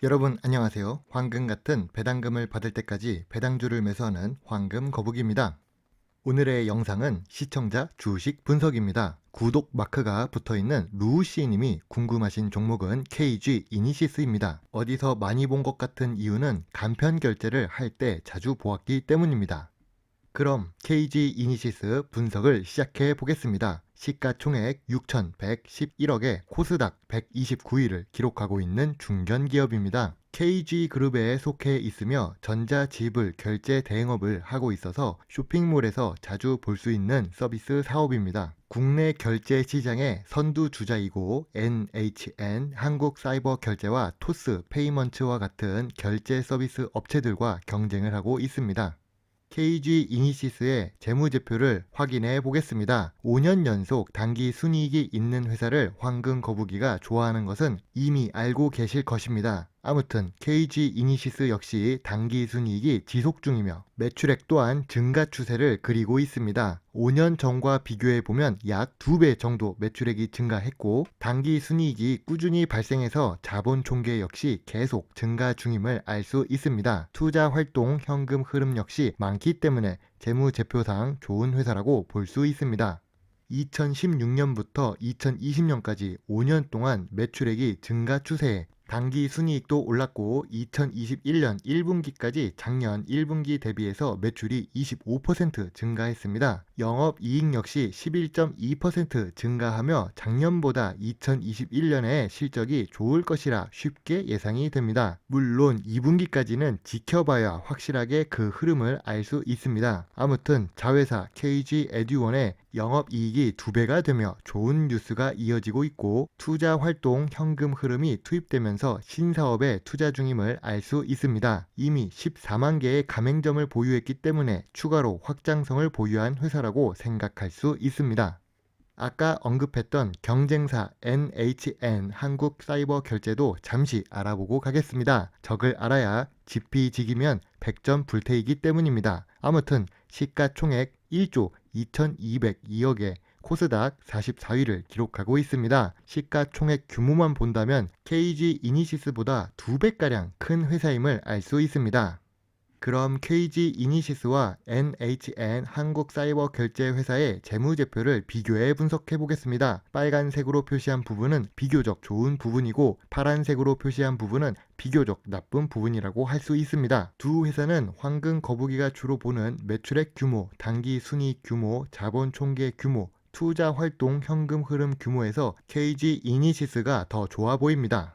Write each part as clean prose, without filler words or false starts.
여러분 안녕하세요. 황금 같은 배당금을 받을 때까지 배당주를 매수하는 황금 거북이입니다. 오늘의 영상은 시청자 주식 분석입니다. 구독 마크가 붙어있는 루시님이 궁금하신 종목은 KG 이니시스입니다. 어디서 많이 본 것 같은 이유는 간편 결제를 할 때 자주 보았기 때문입니다. 그럼 KG 이니시스 분석을 시작해 보겠습니다. 시가총액 6,111억에 코스닥 129위를 기록하고 있는 중견기업입니다. KG그룹에 속해 있으며 전자지불 결제 대행업을 하고 있어서 쇼핑몰에서 자주 볼 수 있는 서비스 사업입니다. 국내 결제 시장의 선두주자이고 NHN 한국사이버결제와 토스 페이먼츠와 같은 결제 서비스 업체들과 경쟁을 하고 있습니다. KG 이니시스의 재무제표를 확인해 보겠습니다. 5년 연속 단기 순이익이 있는 회사를 황금 거북이가 좋아하는 것은 이미 알고 계실 것입니다. 아무튼 KG 이니시스 역시 단기 순이익이 지속 중이며 매출액 또한 증가 추세를 그리고 있습니다. 5년 전과 비교해 보면 약 2배 정도 매출액이 증가했고 단기 순이익이 꾸준히 발생해서 자본 총계 역시 계속 증가 중임을 알 수 있습니다. 투자 활동 현금 흐름 역시 많기 때문에 재무제표상 좋은 회사라고 볼 수 있습니다. 2016년부터 2020년까지 5년 동안 매출액이 증가 추세에 단기 순이익도 올랐고 2021년 1분기까지 작년 1분기 대비해서 매출이 25% 증가했습니다. 영업이익 역시 11.2% 증가하며 작년보다 2021년에 실적이 좋을 것이라 쉽게 예상이 됩니다. 물론 2분기까지는 지켜봐야 확실하게 그 흐름을 알 수 있습니다. 아무튼 자회사 KG 에듀원의 영업이익이 2배가 되며 좋은 뉴스가 이어지고 있고 투자 활동 현금 흐름이 투입되면서 신사업에 투자 중임을 알 수 있습니다. 이미 14만 개의 가맹점을 보유했기 때문에 추가로 확장성을 보유한 회사라고 생각할 수 있습니다. 아까 언급했던 경쟁사 NHN 한국사이버결제도 잠시 알아보고 가겠습니다. 적을 알아야 지피지기면 100점 불태이기 때문입니다. 아무튼 시가총액 1조 2202억에 코스닥 44위를 기록하고 있습니다. 시가총액 규모만 본다면 KG 이니시스보다 2배가량 큰 회사임을 알 수 있습니다. 그럼 KG 이니시스와 NHN 한국사이버결제회사의 재무제표를 비교해 분석해 보겠습니다. 빨간색으로 표시한 부분은 비교적 좋은 부분이고 파란색으로 표시한 부분은 비교적 나쁜 부분이라고 할 수 있습니다. 두 회사는 황금 거북이가 주로 보는 매출액 규모, 단기 순이익 규모, 자본 총계 규모, 투자 활동 현금 흐름 규모에서 KG 이니시스가 더 좋아 보입니다.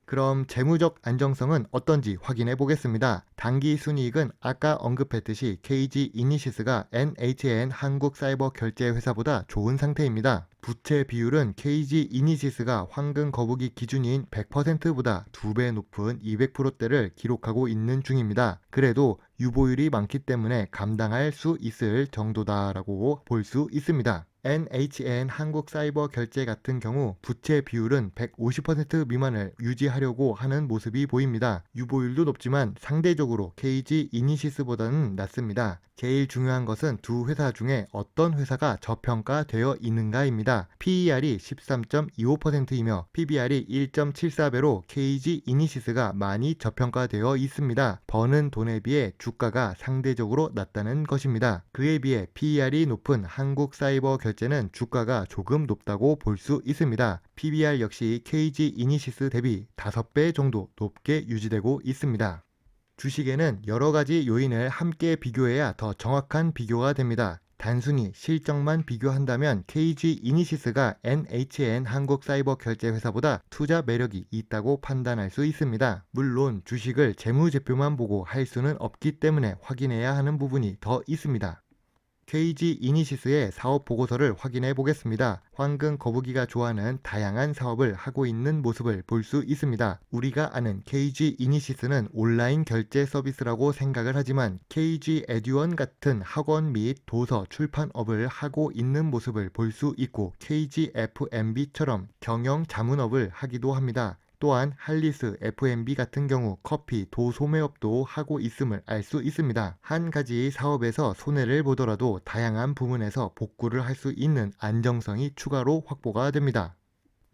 그럼 재무적 안정성은 어떤지 확인해 보겠습니다. 단기 순이익은 아까 언급했듯이 KG 이니시스가 NHN 한국사이버결제회사보다 좋은 상태입니다. 부채 비율은 KG 이니시스가 황금 거북이 기준인 100%보다 2배 높은 200%대를 기록하고 있는 중입니다. 그래도 유보율이 많기 때문에 감당할 수 있을 정도다라고 볼 수 있습니다. NHN 한국사이버결제 같은 경우 부채 비율은 150% 미만을 유지하려고 하는 모습이 보입니다. 유보율도 높지만 상대적으로 KG 이니시스보다는 낮습니다. 제일 중요한 것은 두 회사 중에 어떤 회사가 저평가되어 있는가입니다. PER이 13.25%이며 PBR이 1.74배로 KG 이니시스가 많이 저평가되어 있습니다. 버는 돈에 비해 주가가 상대적으로 낮다는 것입니다. 그에 비해 PER이 높은 한국사이버결제는 주가가 조금 높다고 볼 수 있습니다. PBR 역시 KG 이니시스 대비 5배 정도 높게 유지되고 있습니다. 주식에는 여러 가지 요인을 함께 비교해야 더 정확한 비교가 됩니다. 단순히 실적만 비교한다면 KG 이니시스가 NHN 한국사이버결제회사보다 투자 매력이 있다고 판단할 수 있습니다. 물론 주식을 재무제표만 보고 할 수는 없기 때문에 확인해야 하는 부분이 더 있습니다. KG 이니시스의 사업 보고서를 확인해 보겠습니다. 황금 거북이가 좋아하는 다양한 사업을 하고 있는 모습을 볼 수 있습니다. 우리가 아는 KG 이니시스는 온라인 결제 서비스라고 생각을 하지만 KG 에듀원 같은 학원 및 도서 출판업을 하고 있는 모습을 볼 수 있고 KG F&B처럼 경영 자문업을 하기도 합니다. 또한 할리스 F&B 같은 경우 커피, 도소매업도 하고 있음을 알 수 있습니다. 한 가지 사업에서 손해를 보더라도 다양한 부문에서 복구를 할 수 있는 안정성이 추가로 확보가 됩니다.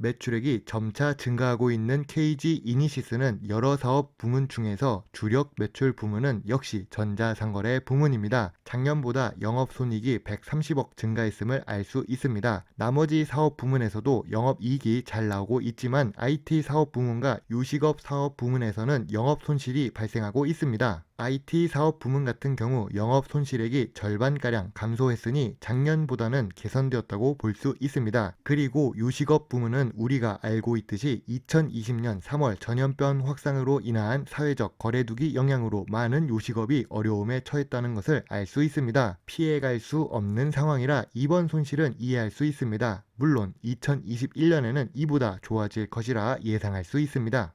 매출액이 점차 증가하고 있는 KG 이니시스는 여러 사업 부문 중에서 주력 매출 부문은 역시 전자상거래 부문입니다. 작년보다 영업손익이 130억 증가했음을 알 수 있습니다. 나머지 사업 부문에서도 영업이익이 잘 나오고 있지만 IT 사업 부문과 요식업 사업 부문에서는 영업 손실이 발생하고 있습니다. IT 사업 부문 같은 경우 영업 손실액이 절반가량 감소했으니 작년보다는 개선되었다고 볼 수 있습니다. 그리고 요식업 부문은 우리가 알고 있듯이 2020년 3월 전염병 확산으로 인한 사회적 거래두기 영향으로 많은 요식업이 어려움에 처했다는 것을 알 수 있습니다. 피해갈 수 없는 상황이라 이번 손실은 이해할 수 있습니다. 물론 2021년에는 이보다 좋아질 것이라 예상할 수 있습니다.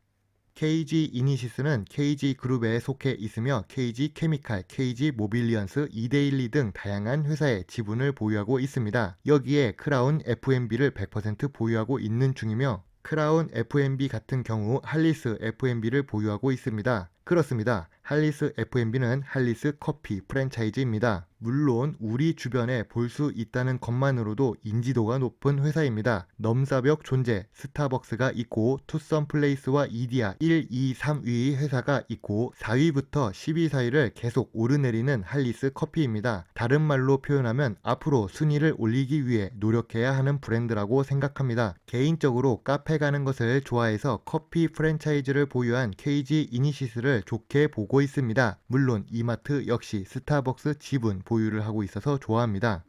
KG 이니시스는 KG그룹에 속해 있으며 KG케미칼, KG모빌리언스, 이데일리 등 다양한 회사의 지분을 보유하고 있습니다. 여기에 크라운 F&B를 100% 보유하고 있는 중이며 크라운 F&B 같은 경우 할리스 F&B를 보유하고 있습니다. 그렇습니다. 할리스 F&B는 할리스 커피 프랜차이즈입니다. 물론 우리 주변에 볼 수 있다는 것만으로도 인지도가 높은 회사입니다. 넘사벽 존재 스타벅스가 있고 투썸플레이스와 이디야 1, 2, 3위 회사가 있고 4위부터 10위 사이를 계속 오르내리는 할리스 커피입니다. 다른 말로 표현하면 앞으로 순위를 올리기 위해 노력해야 하는 브랜드라고 생각합니다. 개인적으로 카페 가는 것을 좋아해서 커피 프랜차이즈를 보유한 KG 이니시스를 좋게 보고 있습니다. 물론 이마트 역시 스타벅스 지분 보유를 하고 있어서 좋아합니다.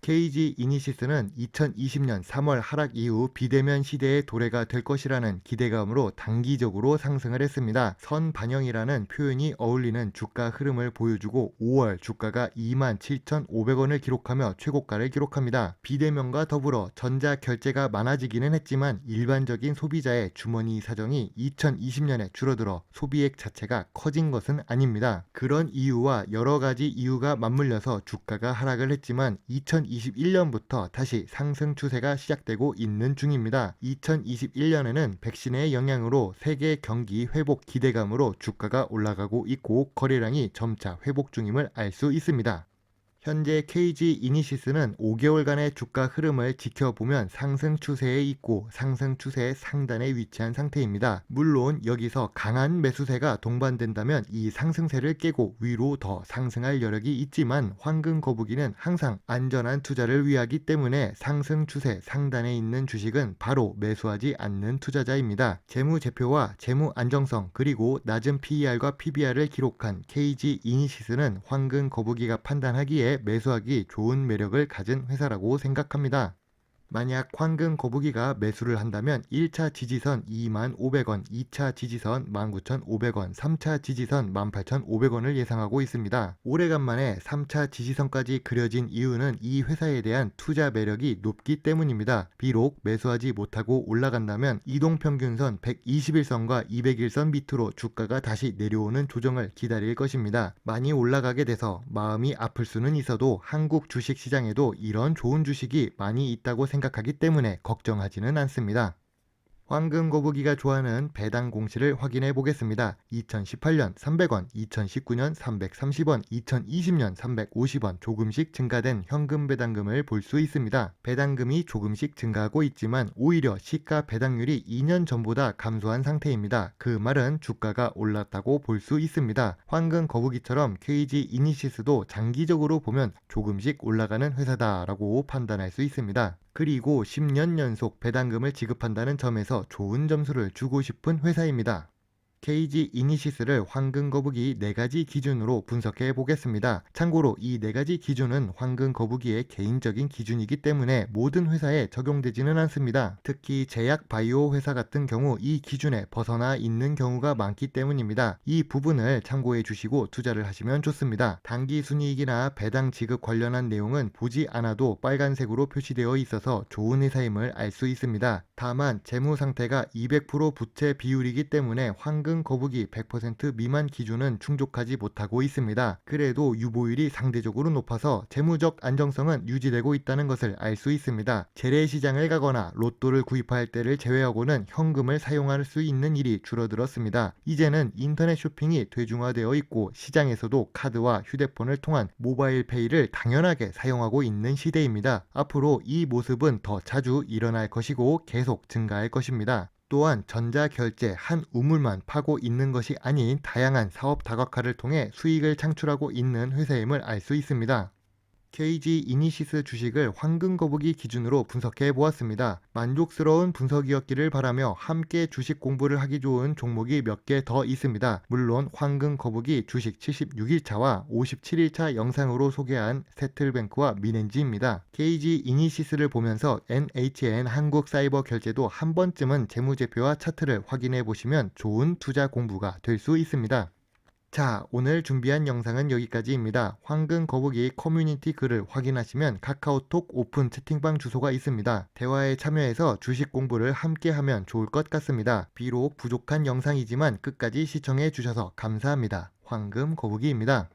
KG 이니시스는 2020년 3월 하락 이후 비대면 시대의 도래가 될 것이라는 기대감으로 단기적으로 상승을 했습니다. 선반영이라는 표현이 어울리는 주가 흐름을 보여주고 5월 주가가 27,500원을 기록하며 최고가를 기록합니다. 비대면과 더불어 전자결제가 많아지기는 했지만 일반적인 소비자의 주머니 사정이 2020년에 줄어들어 소비액 자체가 커진 것은 아닙니다. 그런 이유와 여러 가지 이유가 맞물려서 주가가 하락을 했지만 2021년부터 다시 상승 추세가 시작되고 있는 중입니다. 2021년에는 백신의 영향으로 세계 경기 회복 기대감으로 주가가 올라가고 있고 거래량이 점차 회복 중임을 알 수 있습니다. 현재 KG 이니시스는 5개월간의 주가 흐름을 지켜보면 상승 추세에 있고 상승 추세의 상단에 위치한 상태입니다. 물론 여기서 강한 매수세가 동반된다면 이 상승세를 깨고 위로 더 상승할 여력이 있지만 황금 거북이는 항상 안전한 투자를 위하기 때문에 상승 추세 상단에 있는 주식은 바로 매수하지 않는 투자자입니다. 재무제표와 재무 안정성 그리고 낮은 PER과 PBR을 기록한 KG 이니시스는 황금 거북이가 판단하기에 매수하기 좋은 매력을 가진 회사라고 생각합니다. 만약 황금 거북이가 매수를 한다면 1차 지지선 25,500원, 2차 지지선 19,500원, 3차 지지선 18,500원을 예상하고 있습니다. 오래간만에 3차 지지선까지 그려진 이유는 이 회사에 대한 투자 매력이 높기 때문입니다. 비록 매수하지 못하고 올라간다면 이동평균선 121선과 201선 밑으로 주가가 다시 내려오는 조정을 기다릴 것입니다. 많이 올라가게 돼서 마음이 아플 수는 있어도 한국 주식시장에도 이런 좋은 주식이 많이 있다고 생각하기 때문에 걱정하지는 않습니다. 황금 거북이가 좋아하는 배당 공시를 확인해 보겠습니다. 2018년 300원, 2019년 330원, 2020년 350원 조금씩 증가된 현금 배당금을 볼 수 있습니다. 배당금이 조금씩 증가하고 있지만 오히려 시가 배당률이 2년 전보다 감소한 상태입니다. 그 말은 주가가 올랐다고 볼 수 있습니다. 황금 거북이처럼 KG 이니시스도 장기적으로 보면 조금씩 올라가는 회사다라고 판단할 수 있습니다. 그리고 10년 연속 배당금을 지급한다는 점에서 좋은 점수를 주고 싶은 회사입니다. KG 이니시스를 황금 거북이 4가지 기준으로 분석해 보겠습니다. 참고로 이 4가지 기준은 황금 거북이의 개인적인 기준이기 때문에 모든 회사에 적용되지는 않습니다. 특히 제약 바이오 회사 같은 경우 이 기준에 벗어나 있는 경우가 많기 때문입니다. 이 부분을 참고해 주시고 투자를 하시면 좋습니다. 단기 순이익이나 배당 지급 관련한 내용은 보지 않아도 빨간색으로 표시되어 있어서 좋은 회사임을 알 수 있습니다. 다만 재무 상태가 200% 부채 비율이기 때문에 황금 황금 거북이 100% 미만 기준은 충족하지 못하고 있습니다. 그래도 유보율이 상대적으로 높아서 재무적 안정성은 유지되고 있다는 것을 알 수 있습니다. 재래시장을 가거나 로또를 구입할 때를 제외하고는 현금을 사용할 수 있는 일이 줄어들었습니다. 이제는 인터넷 쇼핑이 대중화되어 있고 시장에서도 카드와 휴대폰을 통한 모바일 페이를 당연하게 사용하고 있는 시대입니다. 앞으로 이 모습은 더 자주 일어날 것이고 계속 증가할 것입니다. 또한 전자결제 한 우물만 파고 있는 것이 아닌 다양한 사업 다각화를 통해 수익을 창출하고 있는 회사임을 알 수 있습니다. KG 이니시스 주식을 황금 거북이 기준으로 분석해 보았습니다. 만족스러운 분석이었기를 바라며 함께 주식 공부를 하기 좋은 종목이 몇 개 더 있습니다. 물론 황금 거북이 주식 76일차와 57일차 영상으로 소개한 세틀뱅크와 미넨지입니다. KG 이니시스를 보면서 NHN 한국사이버결제도 한 번쯤은 재무제표와 차트를 확인해 보시면 좋은 투자 공부가 될 수 있습니다. 자, 오늘 준비한 영상은 여기까지입니다. 황금 거북이 커뮤니티 글을 확인하시면 카카오톡 오픈 채팅방 주소가 있습니다. 대화에 참여해서 주식 공부를 함께 하면 좋을 것 같습니다. 비록 부족한 영상이지만 끝까지 시청해 주셔서 감사합니다. 황금 거북이입니다.